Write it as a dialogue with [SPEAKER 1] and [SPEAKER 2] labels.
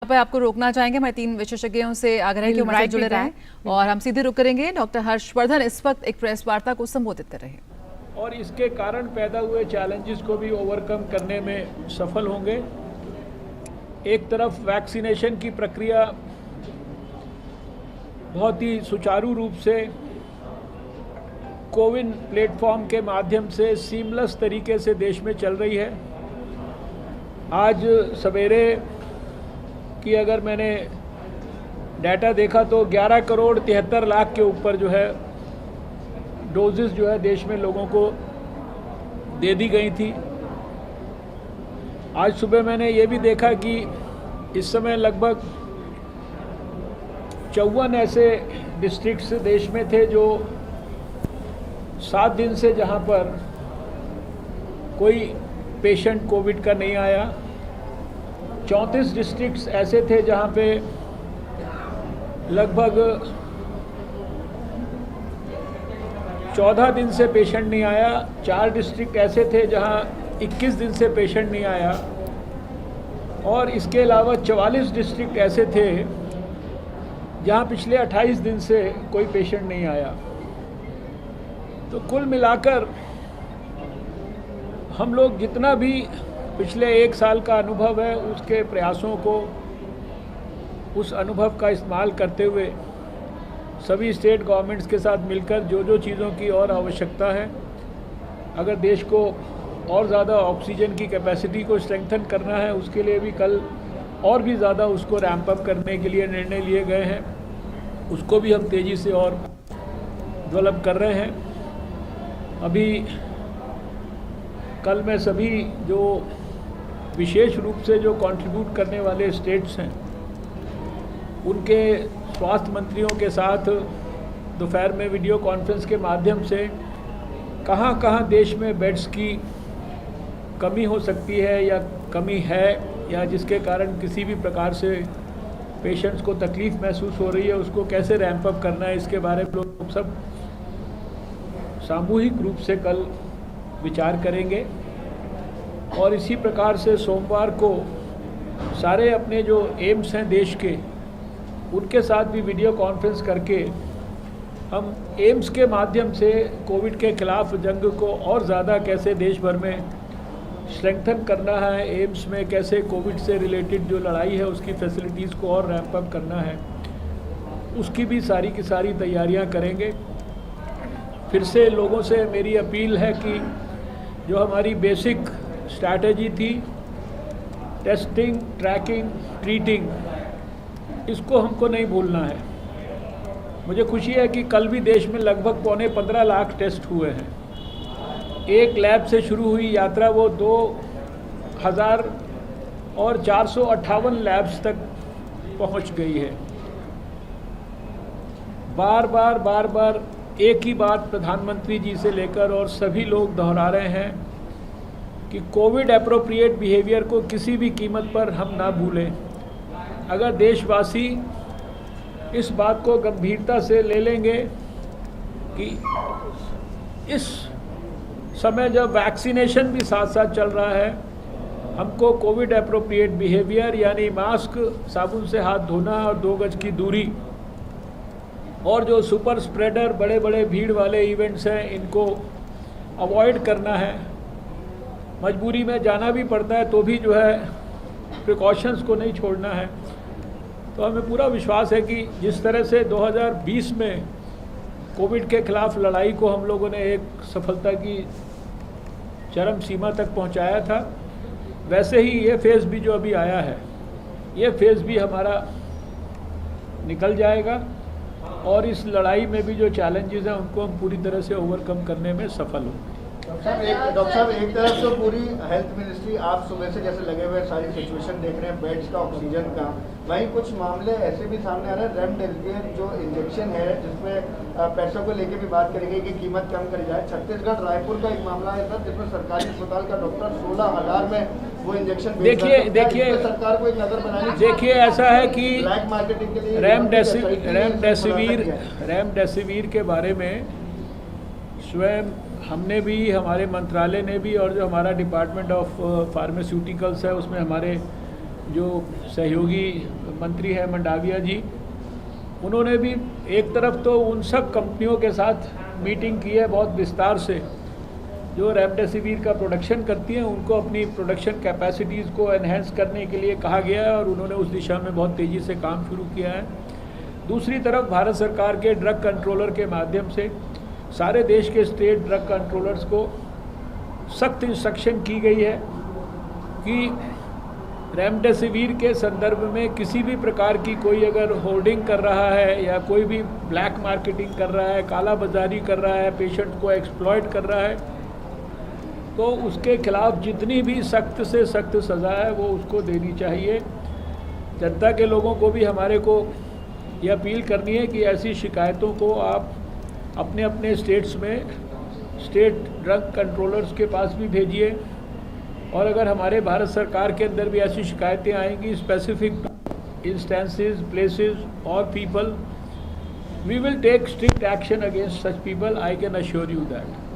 [SPEAKER 1] पे आपको रोकना चाहेंगे। हमारे 3 विशेषज्ञों से आग्रह है कि हमारे साथ जुड़े रहें और हम सीधे रुक करेंगे। डॉक्टर हर्षवर्धन इस वक्त एक प्रेस वार्ता को संबोधित कर रहे हैं
[SPEAKER 2] और इसके कारण पैदा हुए चैलेंजेस को भी ओवरकम करने में सफल होंगे। एक तरफ वैक्सीनेशन की प्रक्रिया बहुत ही सुचारू रूप से कोविन प्लेटफॉर्म के माध्यम से सीमलेस तरीके से देश में चल रही है। आज सवेरे की अगर मैंने डाटा देखा तो 11 करोड़ 73 लाख के ऊपर जो है डोजेस जो है देश में लोगों को दे दी गई थी। आज सुबह मैंने ये भी देखा कि इस समय लगभग 54 ऐसे डिस्ट्रिक्ट्स देश में थे जो 7 दिन से जहां पर कोई पेशेंट कोविड का नहीं आया। 34 डिस्ट्रिक्ट्स ऐसे थे जहां पे लगभग 14 दिन से पेशेंट नहीं आया। 4 डिस्ट्रिक्ट ऐसे थे जहां 21 दिन से पेशेंट नहीं आया और इसके अलावा 44 डिस्ट्रिक्ट ऐसे थे जहां पिछले 28 दिन से कोई पेशेंट नहीं आया। तो कुल मिलाकर हम लोग जितना भी पिछले 1 साल का अनुभव है उसके प्रयासों को, उस अनुभव का इस्तेमाल करते हुए सभी स्टेट गवर्नमेंट्स के साथ मिलकर जो जो चीज़ों की और आवश्यकता है, अगर देश को और ज़्यादा ऑक्सीजन की कैपेसिटी को स्ट्रेंथन करना है उसके लिए भी कल और भी ज़्यादा उसको रैंप अप करने के लिए निर्णय लिए गए हैं। उसको भी हम तेज़ी से और डेवलप कर रहे हैं। अभी कल मैं सभी जो विशेष रूप से जो कंट्रीब्यूट करने वाले स्टेट्स हैं उनके स्वास्थ्य मंत्रियों के साथ दोपहर में वीडियो कॉन्फ्रेंस के माध्यम से कहाँ कहाँ देश में बेड्स की कमी हो सकती है या कमी है या जिसके कारण किसी भी प्रकार से पेशेंट्स को तकलीफ़ महसूस हो रही है, उसको कैसे रैंप अप करना है, इसके बारे में लोग सब सामूहिक रूप से कल विचार करेंगे। और इसी प्रकार से सोमवार को सारे अपने जो एम्स हैं देश के, उनके साथ भी वीडियो कॉन्फ्रेंस करके हम एम्स के माध्यम से कोविड के खिलाफ जंग को और ज़्यादा कैसे देश भर में स्ट्रेंथन करना है, एम्स में कैसे कोविड से रिलेटेड जो लड़ाई है उसकी फैसिलिटीज़ को और रैंप अप करना है, उसकी भी सारी की सारी तैयारियां करेंगे। फिर से लोगों से मेरी अपील है कि जो हमारी बेसिक स्ट्रैटेजी थी, टेस्टिंग, ट्रैकिंग, ट्रीटिंग, इसको हमको नहीं भूलना है। मुझे खुशी है कि कल भी देश में लगभग 15.25 लाख टेस्ट हुए हैं। एक लैब से शुरू हुई यात्रा वो 2000 और 458 लैब्स तक पहुंच गई है। बार बार एक ही बात प्रधानमंत्री जी से लेकर और सभी लोग दोहरा रहे हैं कि कोविड एप्रोप्रिएट बिहेवियर को किसी भी कीमत पर हम ना भूलें। अगर देशवासी इस बात को गंभीरता से ले लेंगे कि इस समय जब वैक्सीनेशन भी साथ साथ चल रहा है, हमको कोविड एप्रोप्रिएट बिहेवियर यानी मास्क, साबुन से हाथ धोना और 2 गज की दूरी और जो सुपर स्प्रेडर बड़े बड़े भीड़ वाले इवेंट्स हैं इनको अवॉइड करना है। मजबूरी में जाना भी पड़ता है तो भी जो है प्रिकॉशंस को नहीं छोड़ना है। तो हमें पूरा विश्वास है कि जिस तरह से 2020 में कोविड के खिलाफ लड़ाई को हम लोगों ने एक सफलता की चरम सीमा तक पहुंचाया था, वैसे ही ये फेज़ भी जो अभी आया है, ये फेज़ भी हमारा निकल जाएगा और इस लड़ाई में भी जो चैलेंजेस हैं उनको हम पूरी तरह से ओवरकम करने में सफल होंगे।
[SPEAKER 3] डॉक्टर साहब एक तरफ तो पूरी हेल्थ मिनिस्ट्री आप सुबह से जैसे लगे हुए सारी सिचुएशन देख रहे हैं, बेड्स का, ऑक्सीजन का, वहीं कुछ मामले ऐसे भी सामने आ रहे हैं। रेमडेसिविर जो इंजेक्शन है जिसमें पैसों को लेके भी बात करेंगे कि कीमत कम करी जाए। छत्तीसगढ़ रायपुर का एक मामला है सर जिसमें सरकारी अस्पताल का डॉक्टर 16,000 में वो इंजेक्शन
[SPEAKER 2] देखिए
[SPEAKER 3] सरकार को एक नजर बनानी।
[SPEAKER 2] देखिए ऐसा है कि
[SPEAKER 3] ब्लैक मार्केटिंग के लिए
[SPEAKER 2] रेमडेसिविर के बारे में स्वयं हमने भी, हमारे मंत्रालय ने भी और जो हमारा डिपार्टमेंट ऑफ फार्मास्यूटिकल्स है उसमें हमारे जो सहयोगी मंत्री है मंडाविया जी, उन्होंने भी एक तरफ तो उन सब कंपनियों के साथ मीटिंग की है बहुत विस्तार से जो रेमडेसिविर का प्रोडक्शन करती हैं, उनको अपनी प्रोडक्शन कैपेसिटीज़ को एनहेंस करने के लिए कहा गया है और उन्होंने उस दिशा में बहुत तेज़ी से काम शुरू किया है। दूसरी तरफ भारत सरकार के ड्रग कंट्रोलर के माध्यम से सारे देश के स्टेट ड्रग कंट्रोलर्स को सख्त इंस्ट्रक्शन की गई है कि रेमडेसिविर के संदर्भ में किसी भी प्रकार की कोई अगर होर्डिंग कर रहा है या कोई भी ब्लैक मार्केटिंग कर रहा है, काला बाजारी कर रहा है, पेशेंट को एक्सप्लॉइट कर रहा है, तो उसके खिलाफ जितनी भी सख्त से सख्त सज़ा है वो उसको देनी चाहिए। जनता के लोगों को भी हमारे को ये अपील करनी है कि ऐसी शिकायतों को आप अपने अपने स्टेट्स में स्टेट ड्रग कंट्रोलर्स के पास भी भेजिए और अगर हमारे भारत सरकार के अंदर भी ऐसी शिकायतें आएंगी स्पेसिफिक इंस्टेंसेस, प्लेसेस और people, we will take strict action against such people, I can assure you that.